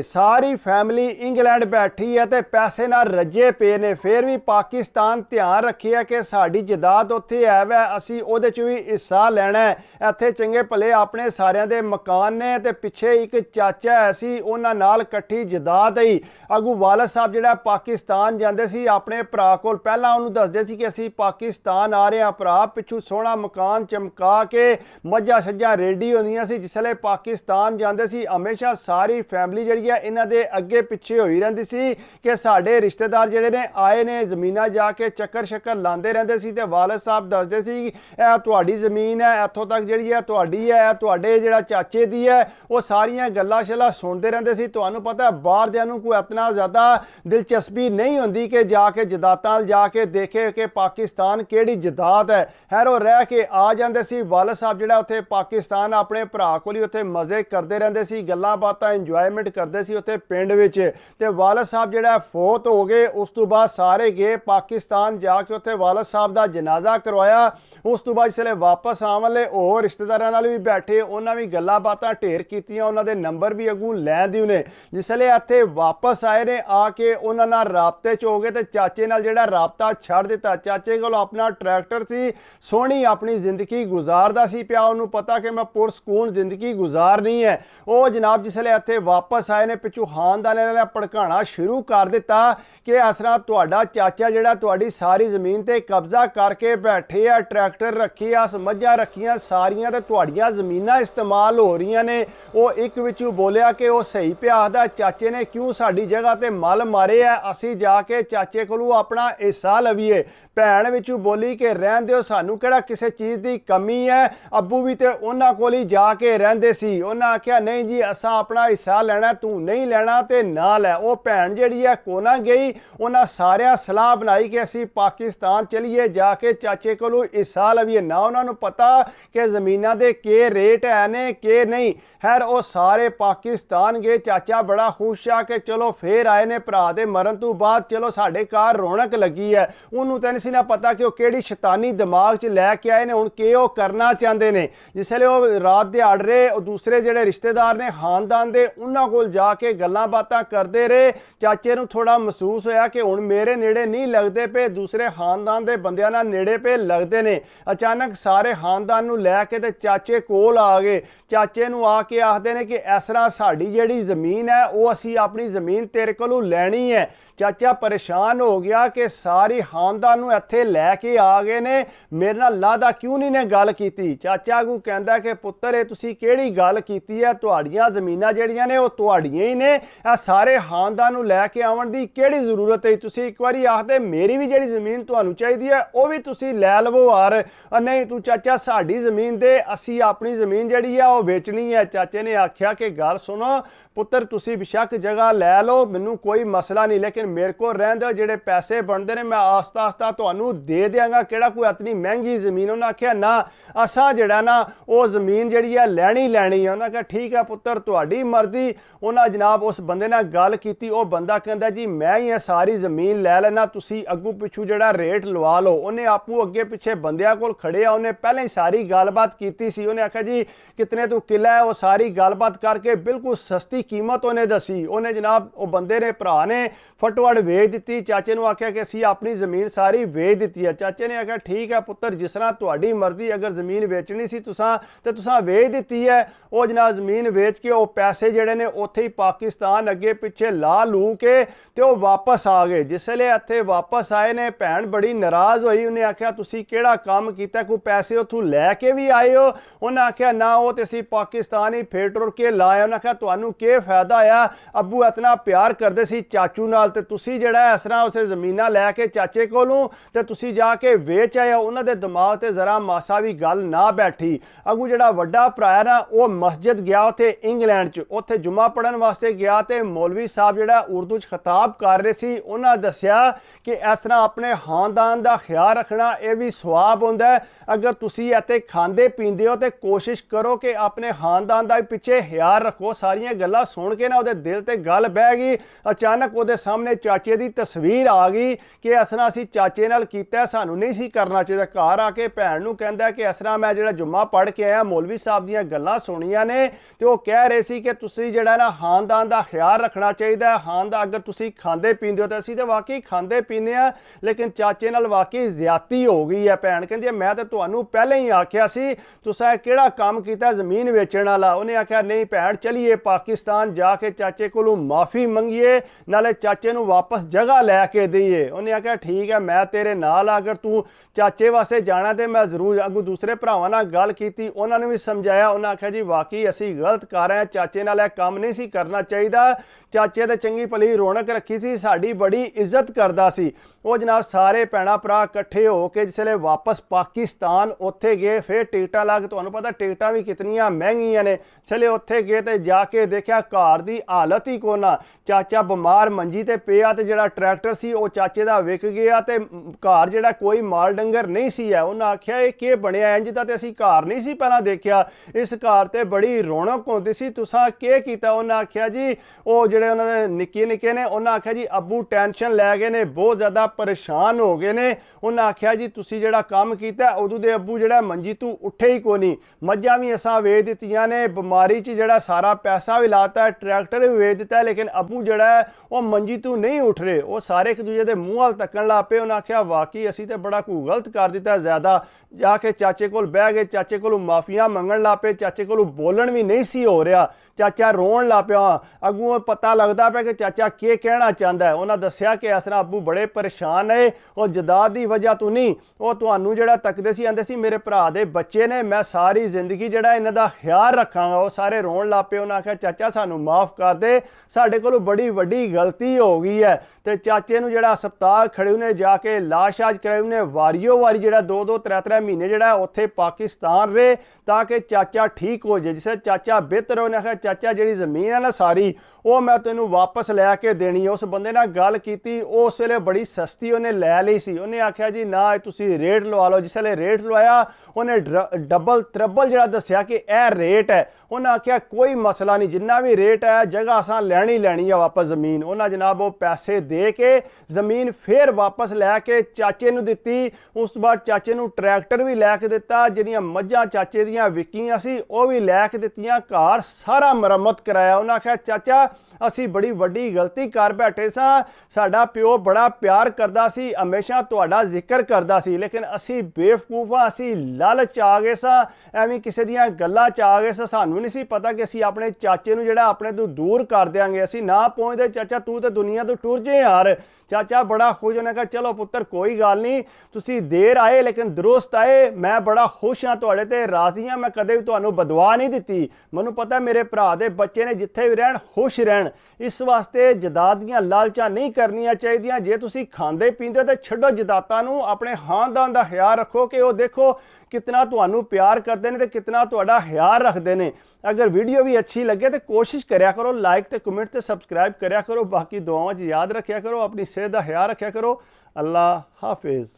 सारी family England बैठी है तो पैसे ना रजे पे ने, फिर भी पाकिस्तान ध्यान रखी है कि साड़ी जायदाद उत्थे है वै, असी उहदे च भी हिस्सा लेना है। इत्थे चंगे भले अपने सारिਆਂ ਦੇ मकान ने ते पिछे एक चाचा है सी, उन्हां नाल इकट्ठी जायदाद ही। अगू वालद साहब जिहड़ा पाकिस्तान जांदे सी अपने भरा कोल, पहलां उहनूं दसदे सी कि असी पाकिस्तान आ रहे हां भरा, पिछू सोहना मकान चमका के मझां छज्जां रेडी होंदियां सी। जिसले पाकिस्तान जांदे सी हमेशा सारी फैमिली जिहड़ी इन्हां दे अगे पिछे होई रहिंदी सी कि साडे रिश्तेदार जिहड़े ने आए ने, ज़मीनां जाके चक्कर शक्कर लांदे रहिंदे सी। ते वालद साहब दसदे सी इह तुहाडी ज़मीन है, इत्थों तक जिहड़ी है तुहाडी है, तुहाडे जिहड़ा चाचे दी है। वो सारियां गल्लां शल्लां सुणदे रहिंदे सी। तुहानूं पता है बाहर दियां नूं कोई इतना ज़्यादा दिलचस्पी नहीं होंदी कि जाके जायदादां जाके देखे कि पाकिस्तान किहड़ी जायदाद है। खैर वो रह के आ जांदे सी। वालद साहब जिहड़ा उत्थे पाकिस्तान अपने भरा कोल ही उत्थे मज़े करदे रहिंदे सी, गल्लां बातां इंजॉयमेंट करदे सी उत्थे पिंड विच। ते वालद साहब जिहड़ा फोत हो गए, उस तो बाद सारे गए पाकिस्तान, जाके उत्थे वालद साहब दा जनाजा करवाया। उस तो बाद जिसले वापस आवन वाले होर रिश्तेदारां नाल भी बैठे, उन्हां भी गल्लां बातां ढेर कीतियां, उन्हां दे नंबर भी अगू लैण दी उन्हें। जिसले इत्थे वापस आए ने, आके उन्हां नाल राबते च हो गए ते चाचे नाल जिहड़ा राबता छड्ड दिता। चाचे कोल अपना ट्रैक्टर सी, सोहनी अपनी जिंदगी गुजारदा सी पिया, उन्होंने पता कि मैं पुरसकून जिंदगी गुजारनी है। वो जनाब जिसले इत्थे वापस आए ने, पिछू खानदाने ने भड़काना शुरू कर दिता कि इस तरह तुहाडा चाचा जिहड़ा तुहाडी सारी ज़मीन ते कब्जा करके बैठे आ, ट्रैक्टर रखी आ, मझां रखियां सारियां ते तुहाडियां ज़मीनां इस्तेमाल हो रही ने। वो एक विचों बोलिया कि वो सही पिया आखदा, चाचे ने क्यों साडी जगह ते मल मारे है, असी जाके चाचे कोलों अपना हिस्सा लवीए। भैन विचों बोली कि रहन दिओ, सानू किहड़ा किसी चीज़ की कमी है, अब्बू भी तो उन्हां कोल ही जाके रहिंदे सी। उन्हां आख्या नहीं जी असां अपना हिस्सा लैना, तू नहीं लैना ते ना लै। वो भैन जिहड़ी है कोना गई, उन्हां सारियां सलाह बनाई कि असी पाकिस्तान चलीए, जाके चाचे कोलों हिस्सा लवीए। ना उन्हां नूं पता कि ज़मीनां दे के रेट है ने के नहीं। खैर वो सारे पाकिस्तान गए। चाचा बड़ा खुश आ कि चलो फिर आए ने भरा दे मरन तो बाद, चलो साडे घर रौनक लगी है। उन्होंने तो नहीं सी ना पता कि वो किहड़ी शैतानी दिमाग च लैके आए ने, हुण के वो करना चाहते ने। जिसले वो रात दिहाड़े दूसरे जिहड़े रिश्तेदार ने खानदान दे, उन्हां कोल जाके गल्लां बातां करदे रहे। चाचे नूं थोड़ा महसूस होया कि हुण मेरे नेड़े नहीं लगदे पे, दूसरे खानदान दे बंदियां नाल नेड़े पे लगदे ने। अचानक सारे खानदान नूं लैके ते चाचे कोल आ गए। चाचे नूं आके आखदे ने कि इस तरह साडी जिहड़ी ज़मीन है वो असी अपनी ज़मीन तेरे कोलों लैनी है। चाचा परेशान हो गया कि सारी खानदान नूं इत्थे लैके आ गए ने, मेरे नाल लादा क्यों नहीं ने गल कीती। चाचा अगू कहंदा कि पुत्तर ये तुसीं किहड़ी गल कीती है, तुहाड़ियां ज़मीनां जिहड़ियां ने वो तुहाड़ियां ही ने, आ सारे खानदान नूं लैके आवन दी किहड़ी जरूरत है। तुसीं एक बारी आखदे मेरी भी जिहड़ी ज़मीन तुहानूं चाहीदी है वो भी तुसीं लै लवो यार। नहीं तू चाचा साडी ज़मीन दे, असी अपनी ज़मीन जिहड़ी है वो वेचनी है। चाचे ने आख्या कि गल सुनो पुत्तर, तुसीं बेशक जगह लै लो, मैनूं कोई मसला नहीं, लेकिन मेरे को रहन दो, जिहड़े पैसे बनते हैं मैं आस्ता आस्ता तुहानूं दे देंगा, किहड़ा कोई इतनी महंगी ज़मीन। उन्हें आख्या ना असां जिहड़ा ना वो ज़मीन जिहड़ी है लैनी लैनी है। उन्हें आख्या ठीक है पुत्तर तुहाडी मर्जी। उन्हें जनाब उस बंदे नाल गल कीती, वो बंदा कहंदा जी मैं ही सारी ज़मीन लै लैना, तुसीं अग्गू पिछू जिहड़ा रेट लवा लो। उन्हें आपू अगे पिछे बंदियां कोल खड़े आ, उन्हें पहले ही सारी गलबात कीती सी। उन्हें आख्या जी कितने तू किला है, वो सारी गलबात करके बिल्कुल सस्ती कीमत उन्हें दसी। उन्हें जनाब वो बंदे ने भरा ने फटवड़ वेच दी। चाचे नूं आख्या कि असीं अपनी ज़मीन सारी वेच दी है। चाचे ने आख्या ठीक है पुत्तर जिस तरह तुहाडी मर्जी, अगर ज़मीन वेचनी सी तुसां ते तुसां वेच दी है। वो जनाब ज़मीन वेच के वो पैसे जिहड़े ने उत्थे ही पाकिस्तान अगे पिछे ला लू के ते वो वापस आ गए। जिसले इत्थे वापस आए ने भैन बड़ी नाराज़ होई। उन्हें आख्या तुसीं किहड़ा काम कीता, कोई पैसे उत्थों लैके भी आए हो। उन्हें आख्या ना वो ते असीं पाकिस्तान ही फेर टुर के लाए। उन्हें आख्या तुहानूं के फायदा आया, अब्बू इतना प्यार करदे सी चाचू नाल ते तुसीं जिहड़ा इस तरह उसे ज़मीनां लैके चाचे कोलों ते तुसीं जाके वेच आए। उन्हां दे दिमाग ते जरा मासा भी गल ना बैठी। अगू जिहड़ा वड्डा भरा है ना वो मस्जिद गया उत्थे इंग्लैंड च, उत्थे जुमा पढ़न वास्ते गया ते मौलवी साहब जिहड़ा उर्दू च खिताब कर रहे सी। उन्हां दस्सिया कि इस तरह अपने खानदान दा ख्याल रखना यह भी सवाब हुंदा है। अगर तुसीं इत्थे खांदे पींदे हो तो कोशिश करो कि अपने खानदान दा पिछे ख्याल रखो। सारियां गल्लां ਗੱਲਾਂ ਸੁਣ ਕੇ ਨਾ ਉਹਦੇ ਦਿਲ ਤੇ ਗੱਲ ਬਹਿ ਗਈ। ਅਚਾਨਕ ਉਹਦੇ ਸਾਹਮਣੇ ਚਾਚੇ ਦੀ ਤਸਵੀਰ ਆ ਗਈ ਕਿ ਇਸ ਤਰ੍ਹਾਂ ਅਸੀਂ ਚਾਚੇ ਨਾਲ ਕੀਤਾ, ਸਾਨੂੰ ਨਹੀਂ ਸੀ ਕਰਨਾ ਚਾਹੀਦਾ। ਘਰ ਆ ਕੇ ਭੈਣ ਨੂੰ ਕਹਿੰਦਾ ਕਿ ਇਸ ਤਰ੍ਹਾਂ ਮੈਂ ਜਿਹੜਾ ਜੁਮਾ ਪੜ੍ਹ ਕੇ ਆਇਆ, ਮੌਲਵੀ ਸਾਹਿਬ ਦੀਆਂ ਗੱਲਾਂ ਸੁਣੀਆਂ ਨੇ ਤੇ ਉਹ ਕਹਿ ਰਹੇ ਸੀ ਕਿ ਤੁਸੀਂ ਜਿਹੜਾ ਨਾ ਖਾਨਦਾਨ ਦਾ ਖਿਆਲ ਰੱਖਣਾ ਚਾਹੀਦਾ। ਖਾਨਦਾਨ ਅਗਰ ਤੁਸੀਂ ਖਾਂਦੇ ਪੀਂਦੇ ਹੋ ਤਾਂ ਅਸੀਂ ਤਾਂ ਵਾਕਈ ਖਾਂਦੇ ਪੀਂਦੇ ਆ, ਲੇਕਿਨ ਚਾਚੇ ਨਾਲ ਵਾਕਈ ਜ਼ਿਆਦਤੀ ਹੋ ਗਈ ਹੈ। ਭੈਣ ਕਹਿੰਦੀ ਮੈਂ ਤਾਂ ਤੁਹਾਨੂੰ ਪਹਿਲਾਂ ਹੀ ਆਖਿਆ ਸੀ, ਤੁਸੀਂ ਕਿਹੜਾ ਕੰਮ ਕੀਤਾ ਜ਼ਮੀਨ ਵੇਚਣ ਵਾਲਾ। ਉਹਨੇ ਆਖਿਆ ਨਹੀਂ ਭੈਣ, ਚਲੀਏ ਪਾਕਿਸਤਾਨ ਜਾ ਕੇ ਚਾਚੇ ਕੋਲੋਂ ਮਾਫੀ ਮੰਗੀਏ, ਨਾਲੇ ਚਾਚੇ ਨੂੰ ਵਾਪਸ ਜਗ੍ਹਾ ਲੈ ਕੇ ਦਈਏ। ਉਹਨੇ ਆਖਿਆ ਠੀਕ ਹੈ ਮੈਂ ਤੇਰੇ ਨਾਲ, ਅਗਰ ਤੂੰ ਚਾਚੇ ਵਾਸਤੇ ਜਾਣਾ ਤੇ ਮੈਂ ਜ਼ਰੂਰ। ਅੱਗੋਂ ਦੂਸਰੇ ਭਰਾਵਾਂ ਨਾਲ ਗੱਲ ਕੀਤੀ, ਉਹਨਾਂ ਨੇ ਵੀ ਸਮਝਾਇਆ। ਉਹਨਾਂ ਆਖਿਆ ਜੀ ਵਾਕਈ ਅਸੀਂ ਗਲਤ ਕਰ ਰਹੇ ਹਾਂ, ਚਾਚੇ ਨਾਲ ਇਹ ਕੰਮ ਨਹੀਂ ਸੀ ਕਰਨਾ ਚਾਹੀਦਾ। ਚਾਚੇ ਤੇ ਚੰਗੀ ਭਲੀ ਰੌਣਕ ਰੱਖੀ ਸੀ, ਸਾਡੀ ਬੜੀ ਇੱਜ਼ਤ ਕਰਦਾ ਸੀ। ਉਹ ਜਨਾਬ ਸਾਰੇ ਭੈਣਾਂ ਭਰਾ ਇਕੱਠੇ ਹੋ ਕੇ ਜਿਸ ਵੇਲੇ ਵਾਪਸ ਪਾਕਿਸਤਾਨ ਉੱਥੇ ਗਏ, ਫਿਰ ਟਿਕਟਾਂ ਲਾ ਕੇ, ਤੁਹਾਨੂੰ ਪਤਾ ਟਿਕਟਾਂ ਵੀ ਕਿਤਨੀਆਂ ਮਹਿੰਗੀਆਂ ਨੇ। ਚਲੇ ਉੱਥੇ ਗਏ ਤੇ ਜਾ ਕੇ ਦੇਖਿਆ ਘਰ ਦੀ ਹਾਲਤ ਹੀ ਕੋਨਾ। ਚਾਚਾ ਬਿਮਾਰ ਮੰਜੀ ਤੇ ਪਿਆ ਤੇ ਜਿਹੜਾ ਟਰੈਕਟਰ ਸੀ ਉਹ ਚਾਚੇ ਦਾ ਵਿਕ ਗਿਆ ਤੇ ਘਰ ਜਿਹੜਾ ਕੋਈ ਮਾਲ ਡੰਗਰ ਨਹੀਂ ਸੀ ਹੈ। ਉਹਨਾਂ ਆਖਿਆ ਇਹ ਕੀ ਬਣਿਆ, ਇੰਜ ਦਾ ਤੇ ਅਸੀਂ ਘਰ ਨਹੀਂ ਸੀ ਪਹਿਲਾਂ ਦੇਖਿਆ, ਇਸ ਘਰ ਤੇ ਬੜੀ ਰੌਣਕ ਹੁੰਦੀ ਸੀ, ਤੁਸੀਂ ਕੀ ਕੀਤਾ। ਉਹਨਾਂ ਆਖਿਆ ਜੀ ਉਹ ਜਿਹੜੇ ਉਹਨਾਂ ਦੇ ਨਿੱਕੇ ਨਿੱਕੇ ਨੇ, ਉਹਨਾਂ ਆਖਿਆ ਜੀ ਅੱਬੂ ਟੈਨਸ਼ਨ ਲੈ ਗਏ ਨੇ, ਬਹੁਤ ਜ਼ਿਆਦਾ ਪਰੇਸ਼ਾਨ ਹੋ ਗਏ ਨੇ। ਉਹਨਾਂ ਆਖਿਆ ਜੀ ਤੁਸੀਂ ਜਿਹੜਾ ਕੰਮ ਕੀਤਾ ਉਦੋਂ ਦੇ ਅੱਬੂ ਜਿਹੜਾ ਮੰਜੀ ਤੋਂ ਉੱਠੇ ਹੀ ਕੋਈ ਨਹੀਂ, ਮੱਝਾਂ ਵੀ ਅਸਾਂ ਵੇਚ ਦਿੱਤੀਆਂ ਨੇ, ਬਿਮਾਰੀ 'ਚ ਜਿਹੜਾ ਸਾਰਾ ਪੈਸਾ ਵੀ ਲਾਤਾ, ਟਰੈਕਟਰ ਵੀ ਵੇਚ ਦਿੱਤਾ, ਲੇਕਿਨ ਅੱਬੂ ਜਿਹੜਾ ਉਹ ਮੰਜੀ ਤੋਂ ਨਹੀਂ ਉੱਠ ਰਹੇ। ਉਹ ਸਾਰੇ ਇੱਕ ਦੂਜੇ ਦੇ ਮੂੰਹ ਵੱਲ ਤੱਕਣ ਲੱਗ ਪਏ। ਉਹਨਾਂ ਆਖਿਆ ਵਾਕਈ ਅਸੀਂ ਤੇ ਬੜਾ ਕੁ ਗਲਤ ਕਰ ਦਿੱਤਾ ਜ਼ਿਆਦਾ। ਜਾ ਕੇ ਚਾਚੇ ਕੋਲ ਬਹਿ ਗਏ, ਚਾਚੇ ਕੋਲੋਂ ਮਾਫੀਆਂ ਮੰਗਣ ਲੱਗ ਪਏ, ਚਾਚੇ ਕੋਲੋਂ ਬੋਲਣ ਵੀ ਨਹੀਂ ਸੀ ਹੋ ਰਿਹਾ, ਚਾਚਾ ਰੋਣ ਲੱਗ ਪਿਆ। ਅੱਗੋਂ ਪਤਾ ਲੱਗਦਾ ਪਿਆ ਕਿ ਚਾਚਾ ਕੀ ਕਹਿਣਾ ਚਾਹੁੰਦਾ ਹੈ। ਉਹਨਾਂ ਦੱਸਿਆ ਕਿ ਇਸ ਤਰ੍ਹਾਂ ਅੱਬੂ ਬੜੇ ਪਰੇਸ਼ਾਨ ਹੈ, ਉਹ ਜਦਾਦ ਦੀ ਵਜ੍ਹਾ ਤੋਂ ਨਹੀਂ, ਉਹ ਤੁਹਾਨੂੰ ਜਿਹੜਾ ਤੱਕਦੇ ਸੀ, ਆਂਦੇ ਸੀ ਮੇਰੇ ਭਰਾ ਦੇ ਬੱਚੇ ਨੇ, ਮੈਂ ਸਾਰੀ ਜ਼ਿੰਦਗੀ ਜਿਹੜਾ ਇਹਨਾਂ ਦਾ ਖਿਆਲ ਰੱਖਾਂਗਾ। ਉਹ ਸਾਰੇ ਰੋਣ ਲੱਗ ਪਏ। ਉਹਨਾਂ ਆਖਿਆ ਚਾਚਾ ਸਾਨੂੰ ਮਾਫ ਕਰ ਦੇ, ਸਾਡੇ ਕੋਲੋਂ ਬੜੀ ਵੱਡੀ ਗਲਤੀ ਹੋ ਗਈ ਹੈ। ਤੇ ਚਾਚੇ ਨੂੰ ਜਿਹੜਾ ਹਸਪਤਾਲ ਖੜੇ ਉਹਨੇ ਜਾ ਕੇ ਲਾਸ਼ਾਜ ਕਰਾਈ, ਉਹਨੇ ਵਾਰੀਓ ਵਾਰੀ ਜਿਹੜਾ 2-2 3-3 ਮਹੀਨੇ ਜਿਹੜਾ ਉੱਥੇ ਪਾਕਿਸਤਾਨ ਰਹੇ ਤਾਂ ਕਿ ਚਾਚਾ ਠੀਕ ਹੋ ਜਾਏ। ਜਿਸੇ ਚਾਚਾ ਬਿਹਤਰ ਉਹਨੇ ਆਖਿਆ ਚਾਚਾ ਜਿਹੜੀ ਜ਼ਮੀਨ ਹੈ ਨਾ ਸਾਰੀ ਉਹ ਮੈਂ ਤੈਨੂੰ ਵਾਪਸ ਲੈ ਕੇ ਦੇਣੀ ਹੈ। ਉਸ ਬੰਦੇ ਨਾਲ ਗੱਲ ਕੀਤੀ, ਉਸ ਵੇਲੇ ਬੜੀ ਸਸਤੀ ਉਹਨੇ ਲੈ ਲਈ ਸੀ। ਉਹਨੇ ਆਖਿਆ ਜੀ ਨਾ ਤੁਸੀਂ ਰੇਟ ਲਵਾ ਲਓ। ਜਿਸ ਵੇਲੇ ਰੇਟ ਲਵਾਇਆ ਉਹਨੇ ਡਬਲ ਟ੍ਰਿਪਲ ਜਿਹੜਾ ਦੱਸਿਆ ਕਿ ਇਹ ਰੇਟ ਹੈ। ਉਹਨਾਂ ਆਖਿਆ ਕੋਈ ਮਸਲਾ ਨਹੀਂ, ਜਿੰਨਾ ਵੀ ਰੇਟ ਹੈ ਜਗ੍ਹਾ ਅਸਾਂ ਲੈਣੀ ਆ ਵਾਪਸ ਜ਼ਮੀਨ। ਉਹਨਾਂ ਜਨਾਬ ਉਹ ਪੈਸੇ ਦੇ ਕੇ ਜ਼ਮੀਨ ਫਿਰ ਵਾਪਸ ਲੈ ਕੇ ਚਾਚੇ ਨੂੰ ਦਿੱਤੀ। ਉਸ ਤੋਂ ਬਾਅਦ ਚਾਚੇ ਨੂੰ ਟਰੈਕਟਰ ਵੀ ਲੈ ਕੇ ਦਿੱਤਾ, ਜਿਹੜੀਆਂ ਮੱਝਾਂ ਚਾਚੇ ਦੀਆਂ ਵਿਕੀਆਂ ਸੀ ਉਹ ਵੀ ਲੈ ਕੇ ਦਿੱਤੀਆਂ, ਘਰ ਸਾਰਾ ਮੁਰੰਮਤ ਕਰਾਇਆ। ਉਹਨਾਂ ਆਖਿਆ ਚਾਚਾ ਅਸੀਂ ਬੜੀ ਵੱਡੀ ਗਲਤੀ ਕਰ ਬੈਠੇ ਸਾਂ, ਸਾਡਾ ਪਿਓ ਬੜਾ ਪਿਆਰ ਕਰਦਾ ਸੀ, ਹਮੇਸ਼ਾ ਤੁਹਾਡਾ ਜ਼ਿਕਰ ਕਰਦਾ ਸੀ, ਲੇਕਿਨ ਅਸੀਂ ਬੇਵਕੂਫਾਂ, ਅਸੀਂ ਲਾਲਚ ਆ ਗਏ ਸਾਂ, ਐਵੇਂ ਕਿਸੇ ਦੀਆਂ ਗੱਲਾਂ 'ਚ ਆ ਗਏ ਸਾਂ। ਸਾਨੂੰ ਨਹੀਂ ਸੀ ਪਤਾ ਕਿ ਅਸੀਂ ਆਪਣੇ ਚਾਚੇ ਨੂੰ ਜਿਹੜਾ ਆਪਣੇ ਤੋਂ ਦੂਰ ਕਰ ਦਿਆਂਗੇ। ਅਸੀਂ ਨਾ ਪਹੁੰਚਦੇ ਚਾਚਾ ਤੂੰ ਤੇ ਦੁਨੀਆ ਤੋਂ ਟੁਰ ਜੇ ਯਾਰ। ਚਾਚਾ ਬੜਾ ਖੁਸ਼ ਹੋਣੇ ਕਹਾ ਚਲੋ ਪੁੱਤਰ ਕੋਈ ਗੱਲ ਨਹੀਂ, ਤੁਸੀਂ ਦੇਰ ਆਏ ਲੇਕਿਨ ਦਰੁਸਤ ਆਏ, ਮੈਂ ਬੜਾ ਖੁਸ਼ ਹਾਂ, ਤੁਹਾਡੇ ਤੇ ਰਾਜ਼ੀ ਹਾਂ, ਮੈਂ ਕਦੇ ਵੀ ਤੁਹਾਨੂੰ ਬਦਵਾ ਨਹੀਂ ਦਿੱਤੀ। ਮੈਨੂੰ ਪਤਾ ਮੇਰੇ ਭਰਾ ਦੇ ਬੱਚੇ ਨੇ ਜਿੱਥੇ ਵੀ ਰਹਿਣ ਖੁਸ਼ ਰਹਿਣ, ਇਸ ਵਾਸਤੇ ਜਦਾਦ ਦੀਆਂ ਲਾਲਚਾਂ ਨਹੀਂ ਕਰਨੀਆਂ ਚਾਹੀਦੀਆਂ। ਜੇ ਤੁਸੀਂ ਖਾਂਦੇ ਪੀਂਦੇ ਤਾਂ ਛੱਡੋ ਜਦਾਤਾਂ ਨੂੰ, ਆਪਣੇ ਖਾਨਦਾਨ ਦਾ ਖਿਆਲ ਰੱਖੋ ਕਿ ਉਹ ਦੇਖੋ ਕਿਤਨਾ ਤੁਹਾਨੂੰ ਪਿਆਰ ਕਰਦੇ ਨੇ ਤੇ ਕਿਤਨਾ ਤੁਹਾਡਾ ਖਿਆਲ ਰੱਖਦੇ ਨੇ। अगर वीडियो भी अच्छी लगे तो कोशिश करा करो, लाइक तो कमेंट तो सब्सक्राइब करा करो, बाकी दुआओं याद रखा करो, अपनी सेहत का ख्याल रखा करो। अल्लाह हाफिज़।